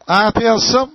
Atenção,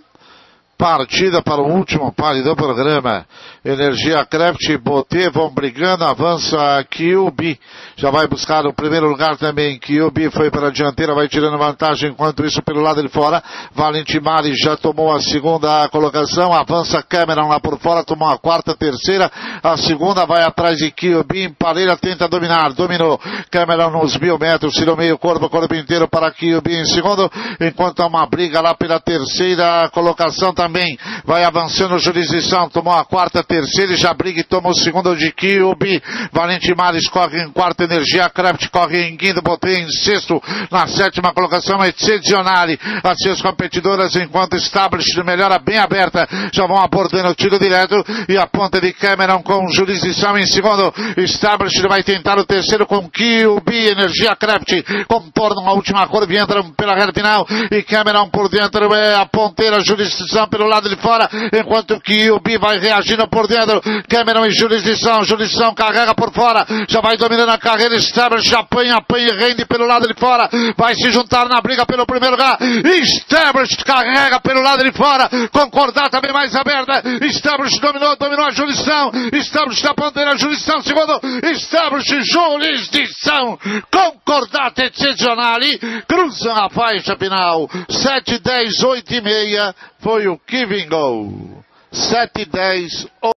partida para o último pare do programa. Energia Craft e Botê vão brigando, avança a QB. Já vai buscar o primeiro lugar também. QB foi para a dianteira, vai tirando vantagem. Enquanto isso, pelo lado de fora, Valentim Mari já tomou a segunda colocação. Avança Cameron lá por fora, tomou a quarta, terceira. A segunda vai atrás de QB. Emparelha, tenta dominar. Dominou. Cameron nos 1000 metros, tirou meio corpo inteiro para QB em segundo. Enquanto há uma briga lá pela terceira colocação também. Vai avançando jurisdição, tomou a quarta, terceira e já briga e toma o segundo de QB. Valentim Mares corre em quarto, Energia Craft corre em quinto, Botei em sexto, na sétima colocação Excepcionale. As seis competidoras, enquanto Established melhora bem aberta, já vão abordando o tiro direto e a ponta de Cameron com jurisdição em segundo. Established vai tentar o terceiro com QB. Energia Craft contornam a última curva e entram pela reta final e Cameron por dentro é a ponteira, jurisdição pelo lado de fora, enquanto que o QB vai reagindo por dentro. Cameron em jurisdição carrega por fora, já vai dominando a carreira. Established apanha e rende pelo lado de fora, vai se juntar na briga pelo primeiro lugar. Established carrega pelo lado de fora, concordar também mais aberta. Established dominou a jurisdição. Established na ponteira, jurisdição segundo. Established, jurisdição, concordata Excepcionale, cruzam a faixa final. 7, 10, 8 e meia foi o Kiving Go. 7, 10, 8.